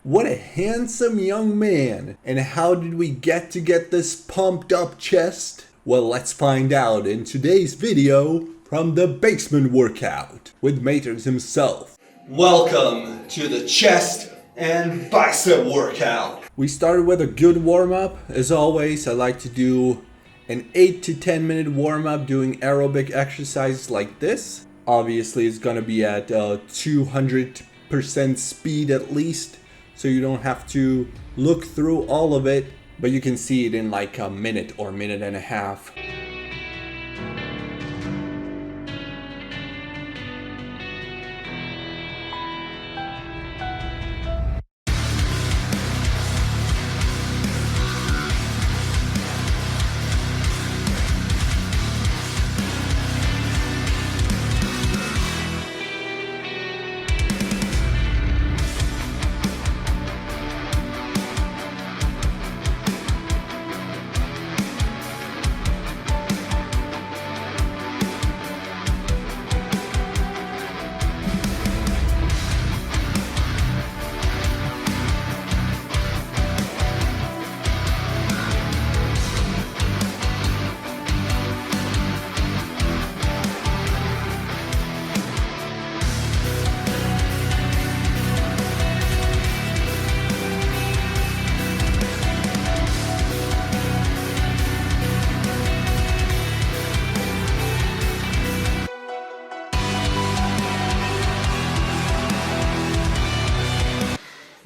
What a handsome young man. And how did we get this pumped up chest? Well, let's find out in today's video from the basement workout with Meytrix himself. Welcome to the chest and bicep workout. We started with a good warm-up. As always, I like to do an 8 to 10 minute warm-up doing aerobic exercises like this. Obviously, it's gonna be at 200% speed at least, so you don't have to look through all of it, but you can see it in like a minute or minute and a half.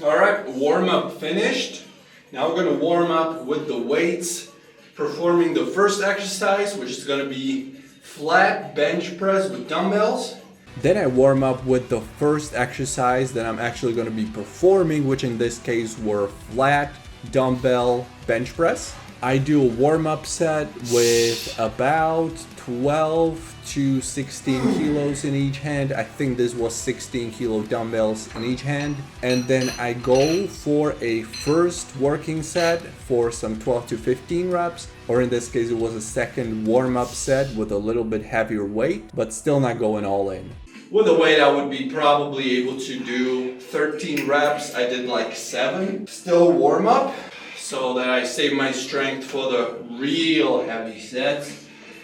Alright, warm up finished. Now we're going to warm up with the weights, performing the first exercise, which is going to be flat bench press with dumbbells. Then I warm up with the first exercise that I'm actually going to be performing, which in this case were flat dumbbell bench press. I do a warm-up set with about 12 to 16 kilos in each hand. I think this was 16 kilo dumbbells in each hand. And then I go for a first working set for some 12 to 15 reps. Or in this case, it was a second warm-up set with a little bit heavier weight, but still not going all in. With a weight, I would be probably able to do 13 reps. I did like 7. Still warm-up, so that I save my strength for the real heavy sets.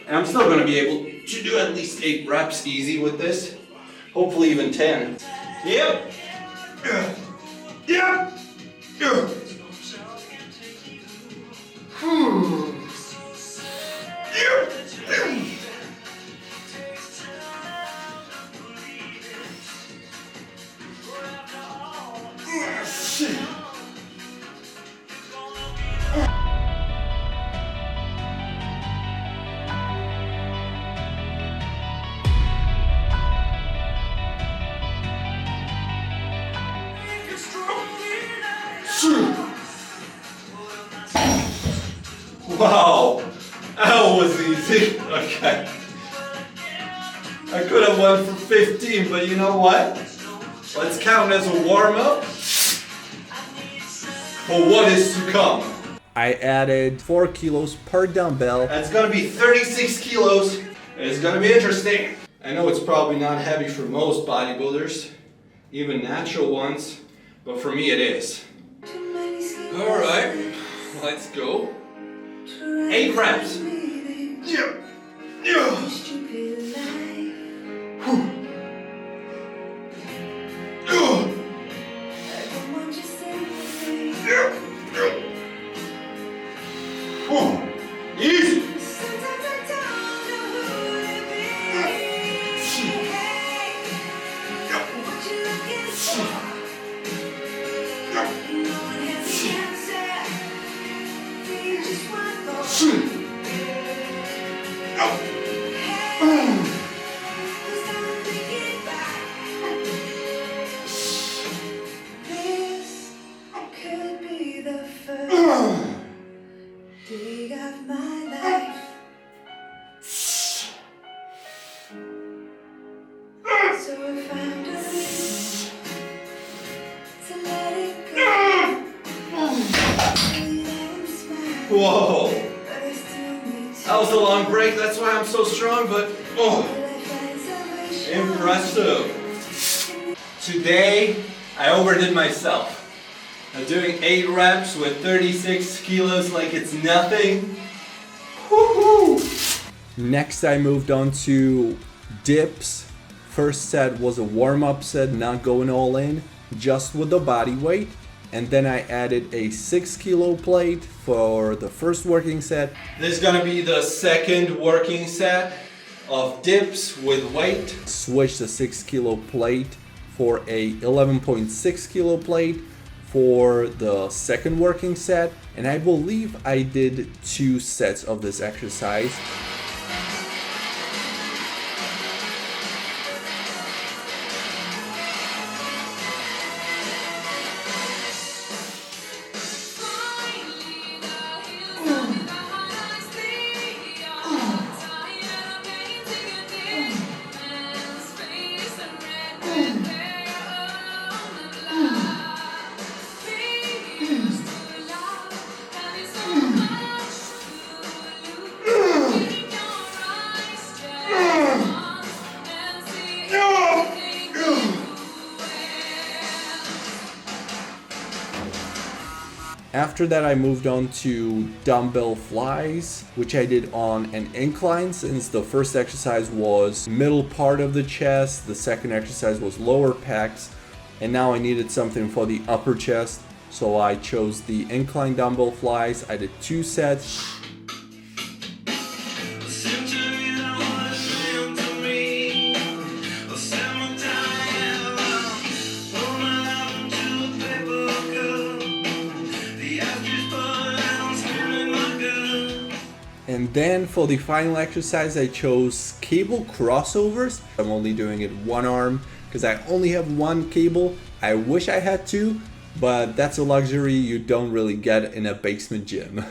And I'm still going to be able to do at least 8 reps easy with this. Hopefully even 10. Yep. Yep. Wow, that was easy. Okay. I could have went for 15, but you know what? Let's count as a warm-up for what is to come. I added 4 kilos per dumbbell. That's gonna be 36 kilos. It's gonna be interesting. I know it's probably not heavy for most bodybuilders, even natural ones, but for me it is. Alright, let's go. 8 reps. Yeah. Yeah. Easy. Whoa, that was a long break, that's why I'm so strong, but impressive. Today, I overdid myself. I'm doing 8 reps with 36 kilos like it's nothing. Woo-hoo. Next I moved on to dips. First set was a warm-up set, not going all in, just with the body weight. And then I added a 6 kilo plate for the first working set. This is gonna be the second working set of dips with weight. Switch the 6 kilo plate for a 11.6 kilo plate for the second working set. And I believe I did 2 sets of this exercise. After that I moved on to dumbbell flies, which I did on an incline since the first exercise was middle part of the chest, the second exercise was lower pecs, and now I needed something for the upper chest, so I chose the incline dumbbell flies. I did 2 sets. And then for the final exercise, I chose cable crossovers. I'm only doing it one arm because I only have one cable. I wish I had 2, but that's a luxury you don't really get in a basement gym.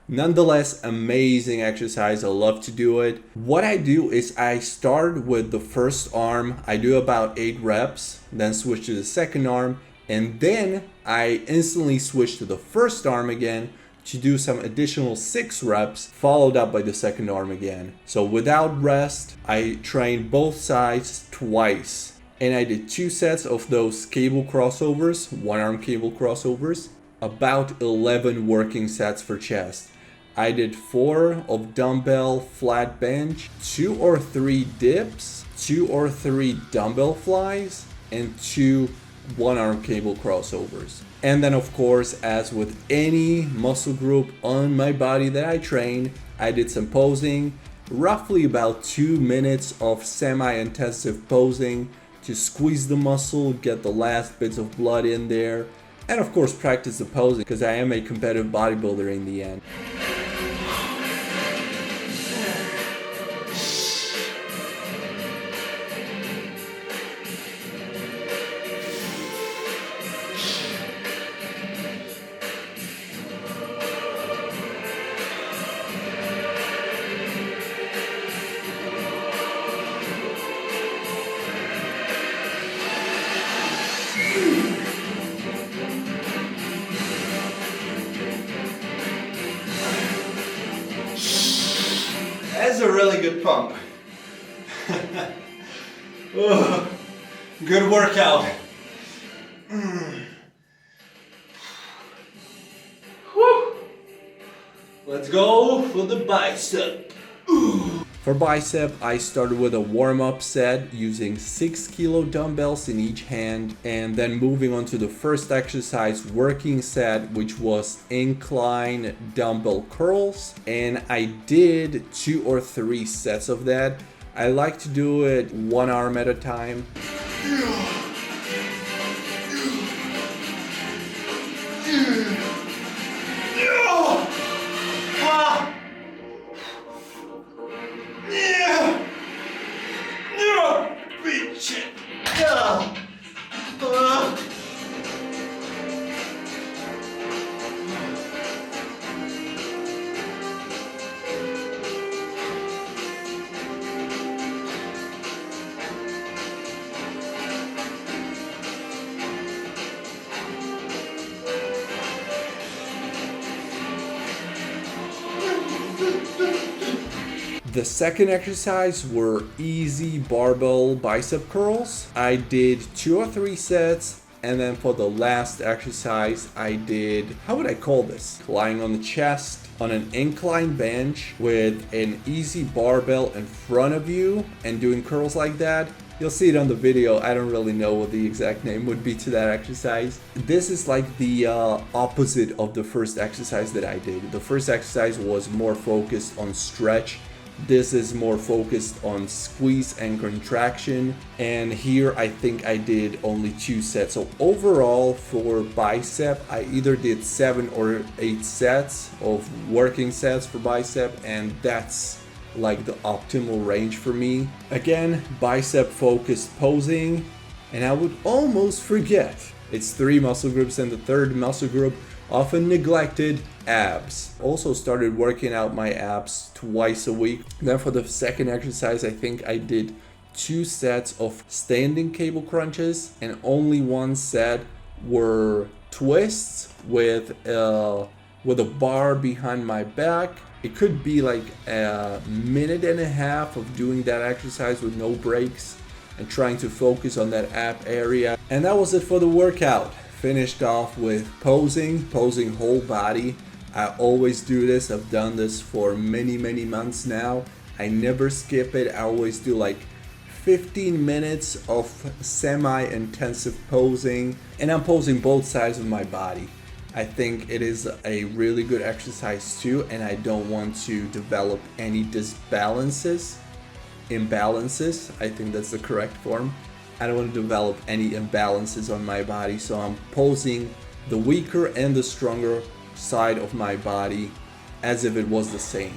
Nonetheless, amazing exercise. I love to do it. What I do is I start with the first arm. I do about 8 reps, then switch to the second arm, and then I instantly switch to the first arm again to do some additional 6 reps, followed up by the second arm again. So without rest, I trained both sides twice. And I did 2 sets of those cable crossovers, 1 arm cable crossovers, about 11 working sets for chest. I did 4 of dumbbell flat bench, 2 or 3 dips, 2 or 3 dumbbell flies, and 2 1 arm cable crossovers. And then of course, as with any muscle group on my body that I train, I did some posing, roughly about 2 minutes of semi-intensive posing to squeeze the muscle, get the last bits of blood in there, and of course practice the posing because I am a competitive bodybuilder in the end. That's a really good pump. Oh, good workout. Whew. Let's go for the bicep. For bicep, I started with a warm-up set using 6 kilo dumbbells in each hand, and then moving on to the first exercise working set, which was incline dumbbell curls, and I did 2 or 3 sets of that. I like to do it 1 arm at a time. The second exercise were easy barbell bicep curls. I did 2 or 3 sets, And then for the last exercise, I did, how would I call this? Lying on the chest on an incline bench with an easy barbell in front of you and doing curls like that. You'll see it on the video. I don't really know what the exact name would be to that exercise. This is like the opposite of the first exercise that I did. The first exercise was more focused on stretch. This is more focused on squeeze and contraction. And here I think I did only 2 sets. So overall for bicep, I either did 7 or 8 sets of working sets for bicep, and that's like the optimal range for me. Again, bicep focused posing, and I would almost forget, it's 3 muscle groups, and the third muscle group, often neglected, abs. Also started working out my abs twice a week. Then for the second exercise, I think I did 2 sets of standing cable crunches, and only 1 set were twists with a bar behind my back. It could be like a minute and a half of doing that exercise with no breaks and trying to focus on that ab area. And that was it for the workout. Finished off with posing whole body. I always do this. I've done this for many months now. I never skip it. I always do like 15 minutes of semi-intensive posing, and I'm posing both sides of my body. I think it is a really good exercise too, and I don't want to develop any imbalances. I think that's the correct form. I don't want to develop any imbalances on my body, so I'm posing the weaker and the stronger side of my body as if it was the same.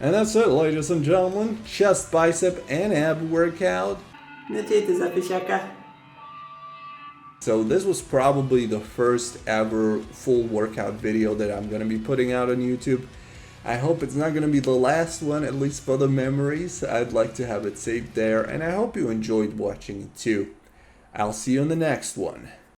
And that's it, ladies and gentlemen. Chest, bicep, and ab workout. So this was probably the first ever full workout video that I'm going to be putting out on YouTube. I hope it's not going to be the last one, at least for the memories. I'd like to have it saved there, and I hope you enjoyed watching it too. I'll see you in the next one.